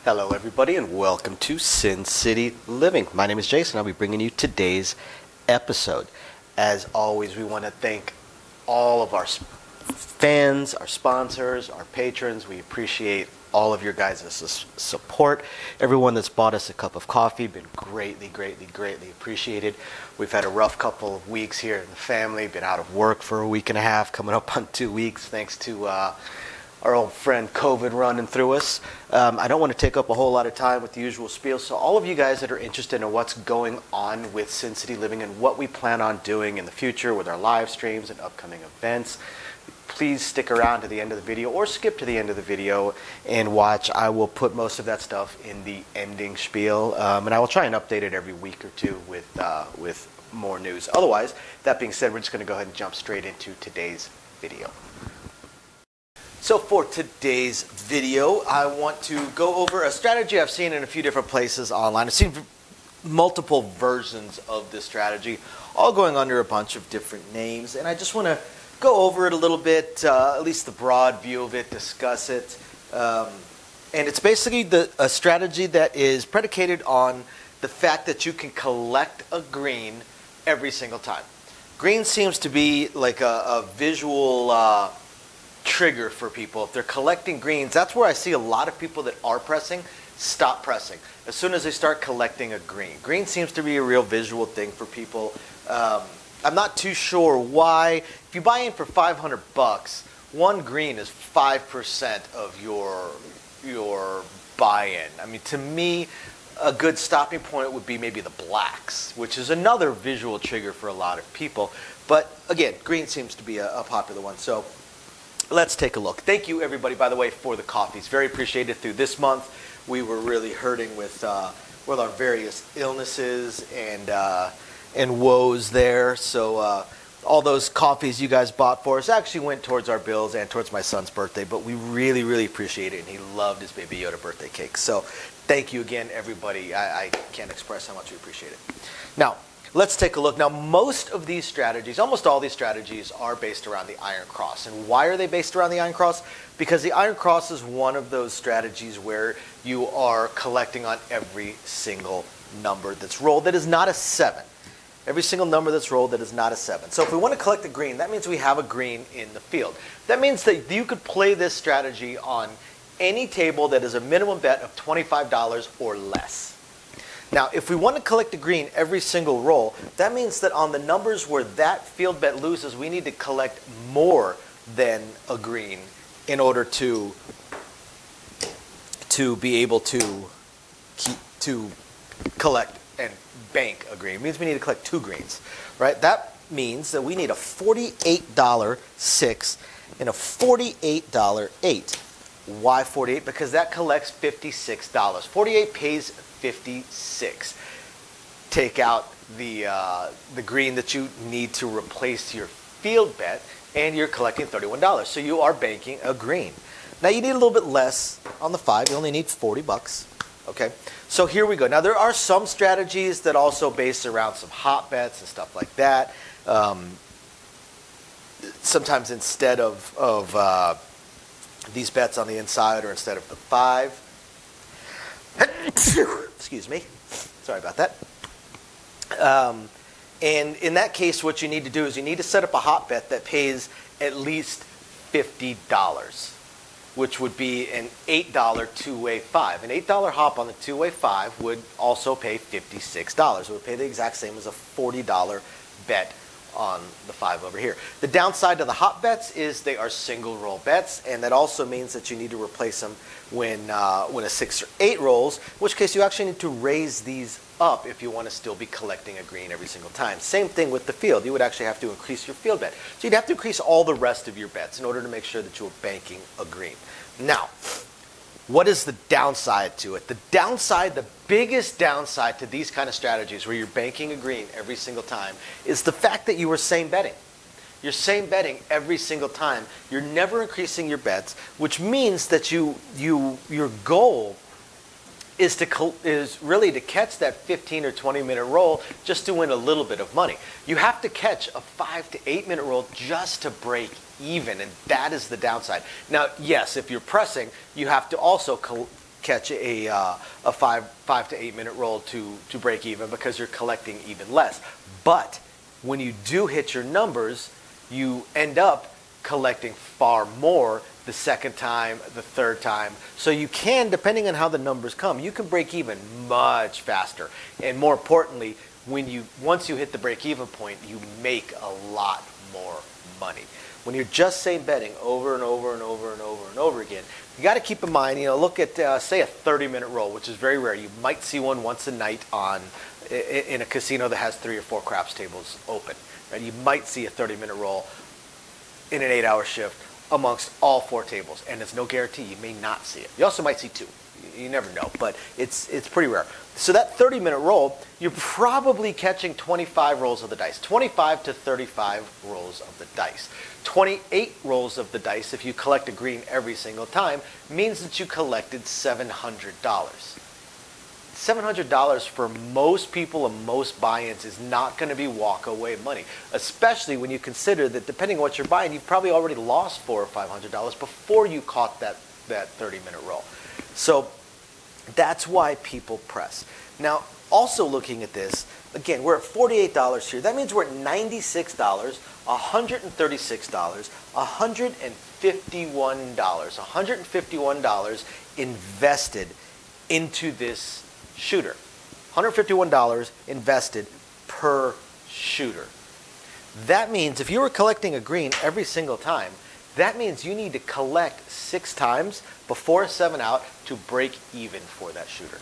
Hello everybody and welcome to Sin City Living. My name is Jason. I'll be bringing you today's episode. As always, we want to thank all of our fans, our sponsors, our patrons. We appreciate all of your guys' support. Everyone that's bought us a cup of coffee, been greatly appreciated. We've had a rough couple of weeks here in the family, been out of work for a week and a half, coming up on 2 weeks thanks to our old friend COVID running through us. I don't want to take up a whole lot of time with the usual spiel, so all of you guys that are interested in what's going on with Sin City Living and what we plan on doing in the future with our live streams and upcoming events, please stick around to the end of the video or skip to the end of the video and watch. I will put most of that stuff in the ending spiel, and I will try and update it every week or two with more news. Otherwise, that being said, we're just going to go ahead and jump straight into today's video. So for today's video, I want to go over a strategy I've seen in a few different places online. I've seen multiple versions of this strategy, all going under a bunch of different names, and I just want to go over it a little bit, at least the broad view of it, discuss it. And it's basically a strategy that is predicated on the fact that you can collect a green every single time. Green seems to be like a visual trigger for people. If they're collecting greens, that's where I see a lot of people that are pressing stop pressing as soon as they start collecting a green. Green seems to be a real visual thing for people. I'm not too sure why. If you buy in for 500 bucks, one green is 5% of your buy-in. I mean, to me, a good stopping point would be maybe the blacks, which is another visual trigger for a lot of people. But again, green seems to be a popular one. So let's take a look. Thank you, everybody, by the way, for the coffees. Very appreciated through this month. We were really hurting with our various illnesses and woes there. So all those coffees you guys bought for us actually went towards our bills and towards my son's birthday. But we really appreciate it, and he loved his Baby Yoda birthday cake. So thank you again, everybody. I can't express how much we appreciate it. Now, let's take a look. Now, most of these strategies, almost all these strategies, are based around the Iron Cross. And why are they based around the Iron Cross? Because the Iron Cross is one of those strategies where you are collecting on every single number that's rolled that is not a 7. Every single number that's rolled that is not a 7. So if we want to collect a green, that means we have a green in the field. That means that you could play this strategy on any table that is a minimum bet of $25 or less. Now, if we want to collect a green every single roll, that means that on the numbers where that field bet loses, we need to collect more than a green in order to be able to collect and bank a green. It means we need to collect 2 greens, right? That means that we need a $48 6 and a $48 8. Why 48? Because that collects $56. 48 pays 56. Take out the green that you need to replace your field bet, and you're collecting $31. So you are banking a green. Now you need a little bit less on the 5. You only need 40 bucks. Okay, so here we go. Now there are some strategies that also base around some hot bets and stuff like that. Sometimes instead of these bets on the inside, or instead of the 5. Excuse me. Sorry about that. And in that case, what you need to do is you need to set up a hot bet that pays at least $50, which would be an $8 two-way 5. An $8 hop on the two-way 5 would also pay $56. It would pay the exact same as a $40 bet on the 5 over here. The downside to the hot bets is they are single roll bets, and that also means that you need to replace them when a 6 or 8 rolls, in which case you actually need to raise these up if you want to still be collecting a green every single time. Same thing with the field. You would actually have to increase your field bet. So you'd have to increase all the rest of your bets in order to make sure that you're banking a green. Now, what is the downside to it? The downside, the biggest downside to these kind of strategies where you're banking a green every single time is the fact that you are same betting. You're same betting every single time. You're never increasing your bets, which means that your goal is really to catch that 15 or 20 minute roll just to win a little bit of money. You have to catch a 5 to 8 minute roll just to break even, and that is the downside. Now, yes, if you're pressing, you have to also catch a 5 to 8 minute roll to break even because you're collecting even less. But when you do hit your numbers, you end up collecting far more the second time, the third time. So you can, depending on how the numbers come, you can break even much faster. And more importantly, once you hit the break even point, you make a lot more money. When you're just same betting over and over and over and over and over again, you got to keep in mind, look at say a 30-minute roll, which is very rare. You might see one once a night in a casino that has 3 or 4 craps tables open. Right? You might see a 30-minute roll in an 8-hour shift amongst all 4 tables, and it's no guarantee. You may not see it. You also might see 2. You never know, but it's pretty rare. So that 30-minute roll, you're probably catching 25 rolls of the dice, 25 to 35 rolls of the dice. 28 rolls of the dice, if you collect a green every single time, means that you collected $700. $700 for most people and most buy-ins is not going to be walk-away money, especially when you consider that depending on what you're buying, you've probably already lost $400 or $500 before you caught that 30-minute roll. So that's why people press. Now, also looking at this, again, we're at $48 here. That means we're at $96, $136, $151 invested into this shooter. $151 invested per shooter. That means if you were collecting a green every single time, that means you need to collect 6 times before a 7 out to break even for that shooter.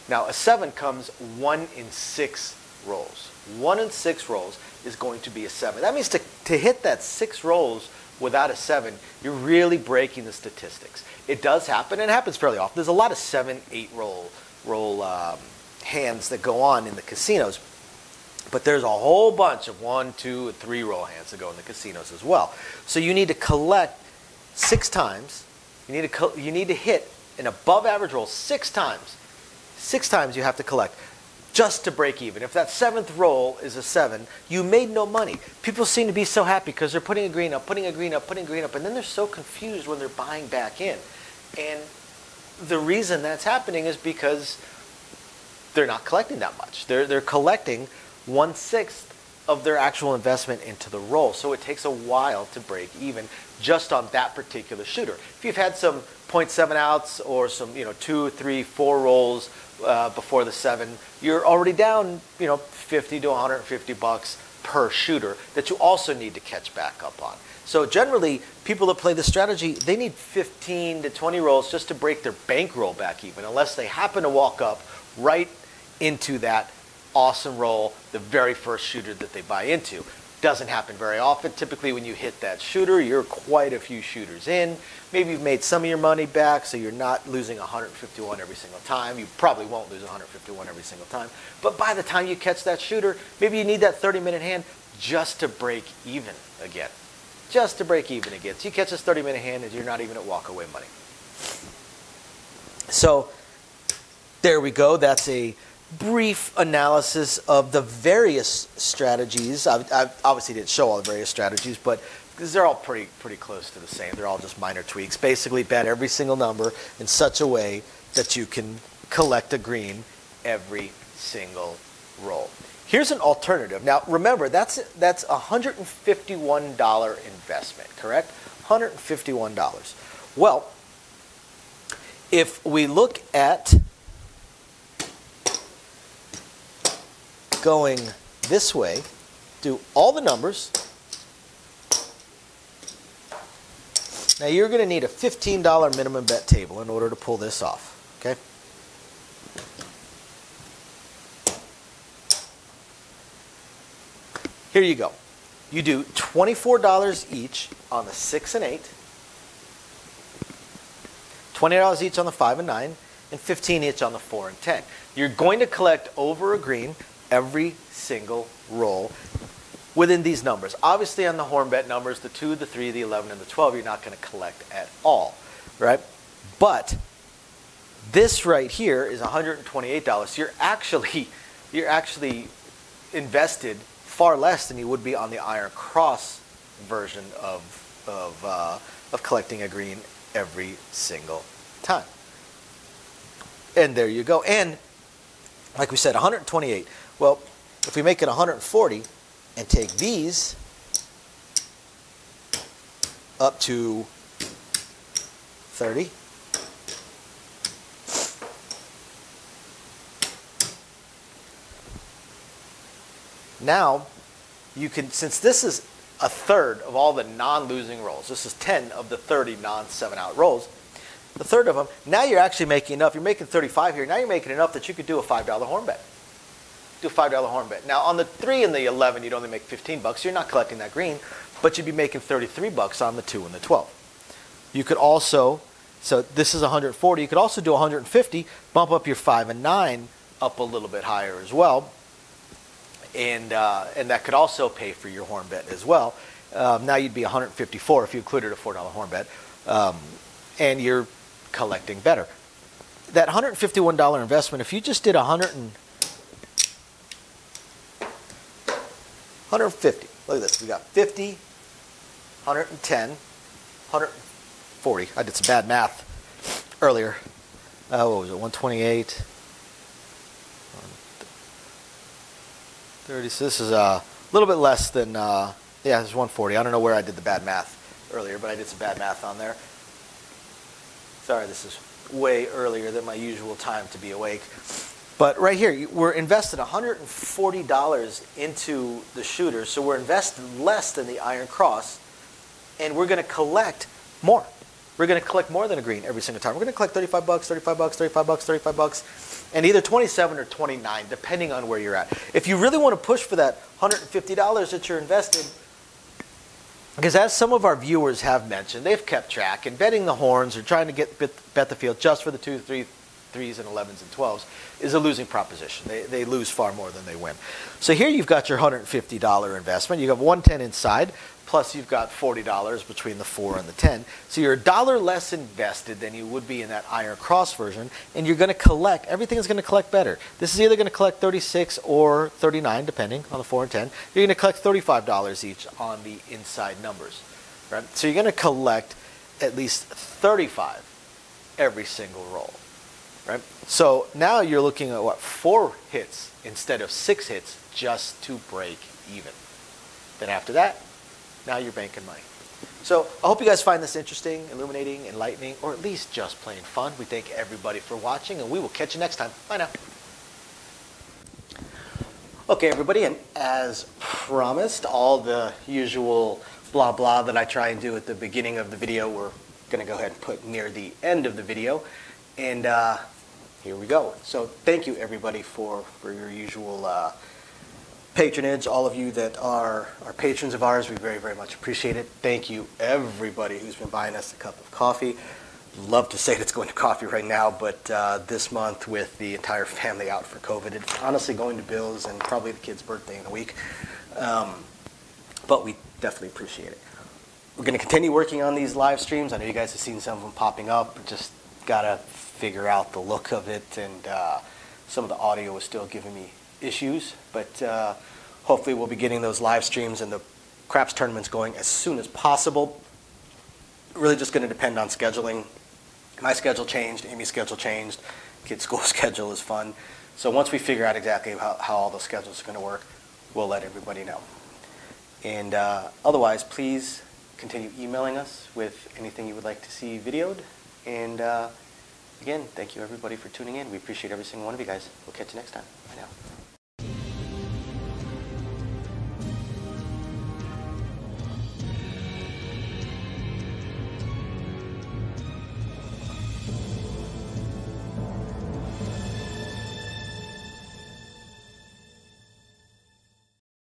Now, a 7 comes 1 in 6 rolls. 1 in 6 rolls is going to be a 7. That means to hit that 6 rolls without a 7, you're really breaking the statistics. It does happen, and it happens fairly often. There's a lot of 7, 8 roll hands that go on in the casinos. But there's a whole bunch of 1, 2, and 3 roll hands that go in the casinos as well. So you need to collect 6 times. You need to hit an above average roll 6 times. 6 times you have to collect just to break even. If that 7th roll is a 7, you made no money. People seem to be so happy because they're putting a green up, putting a green up, putting a green up, and then they're so confused when they're buying back in. And the reason that's happening is because they're not collecting that much. They're collecting 1/6 of their actual investment into the roll. So it takes a while to break even just on that particular shooter. If you've had some 0.7 outs or some 2, 3, 4 rolls before the 7, you're already down $50 to $150 per shooter that you also need to catch back up on. So generally, people that play this strategy, they need 15 to 20 rolls just to break their bankroll back even, unless they happen to walk up right into that awesome roll, the very first shooter that they buy into. Doesn't happen very often. Typically when you hit that shooter, you're quite a few shooters in. Maybe you've made some of your money back, so you're not losing 151 every single time. You probably won't lose 151 every single time. But by the time you catch that shooter, maybe you need that 30-minute hand just to break even again. Just to break even again. So you catch this 30-minute hand and you're not even at walk-away money. So there we go. That's a brief analysis of the various strategies. I obviously didn't show all the various strategies, but because they're all pretty close to the same. They're all just minor tweaks. Basically, bet every single number in such a way that you can collect a green every single roll. Here's an alternative. Now, remember, that's $151 investment, correct? $151. Well, if we look at going this way, do all the numbers. Now you're going to need a $15 minimum bet table in order to pull this off, okay? Here you go. You do $24 each on the 6 and 8, $20 each on the 5 and 9, and $15 each on the 4 and 10. You're going to collect over a green every single roll within these numbers. Obviously on the horn bet numbers, the 2, the 3, the 11, and the 12, you're not going to collect at all, right? But this right here is $128. So you're actually invested far less than you would be on the Iron Cross version of collecting a green every single time. And there you go. And like we said, 128. Well, if we make it 140 and take these up to 30, now you can, since this is a third of all the non-losing rolls, this is 10 of the 30 non-7-out rolls, the third of them, now you're actually making enough. You're making 35 here. Now you're making enough that you could do a $5 horn bet. Do a $5 horn bet. Now on the 3 and the 11, you'd only make 15 bucks. You're not collecting that green, but you'd be making 33 bucks on the 2 and the 12. You could also, so this is 140. You could also do 150, bump up your 5 and 9 up a little bit higher as well, and that could also pay for your horn bet as well. Now you'd be 154 if you included a $4 horn bet, and you're collecting better. That $151 investment, if you just did 150, look at this. We got 50, 110, 140. I did some bad math earlier. What was it, 128? 30. So this is a little bit less than, yeah, this is 140. I don't know where I did the bad math earlier, but I did some bad math on there. Sorry, this is way earlier than my usual time to be awake. But right here, we're invested $140 into the shooter, so we're invested less than the Iron Cross, and we're going to collect more. We're going to collect more than a green every single time. We're going to collect 35 bucks, 35 bucks, 35 bucks, 35 bucks, and either 27 or 29, depending on where you're at. If you really want to push for that $150 that you're invested, because as some of our viewers have mentioned, they've kept track, and betting the horns or trying to bet the field just for the 2, 3, 3s and 11s and 12s is a losing proposition. They lose far more than they win. So here you've got your $150 investment. You have 110 inside, plus you've got $40 between the 4 and the 10. So you're $1 less invested than you would be in that Iron Cross version, and you're going to collect, everything is going to collect better. This is either going to collect 36 or 39, depending on the 4 and 10. You're going to collect $35 each on the inside numbers, right? So you're going to collect at least 35 every single roll. Right? So now you're looking at what, 4 hits instead of 6 hits just to break even. Then after that, now you're banking money. So I hope you guys find this interesting, illuminating, enlightening, or at least just plain fun. We thank everybody for watching, and we will catch you next time. Bye now. Okay, everybody, and as promised, all the usual blah blah that I try and do at the beginning of the video, we're going to go ahead and put near the end of the video. And here we go. So thank you, everybody, for your usual patronage. All of you that are patrons of ours, we very, very much appreciate it. Thank you, everybody who's been buying us a cup of coffee. Love to say it's going to coffee right now, but this month with the entire family out for COVID, it's honestly going to Bill's and probably the kid's birthday in a week. But we definitely appreciate it. We're going to continue working on these live streams. I know you guys have seen some of them popping up. Just got to figure out the look of it, and some of the audio is still giving me issues, but hopefully we'll be getting those live streams and the craps tournaments going as soon as possible. Really just going to depend on scheduling. My schedule changed, Amy's schedule changed, kids' school schedule is fun. So once we figure out exactly how all those schedules are going to work, we'll let everybody know. And otherwise, please continue emailing us with anything you would like to see videoed. And again, thank you everybody for tuning in. We appreciate every single one of you guys. We'll catch you next time. Bye now.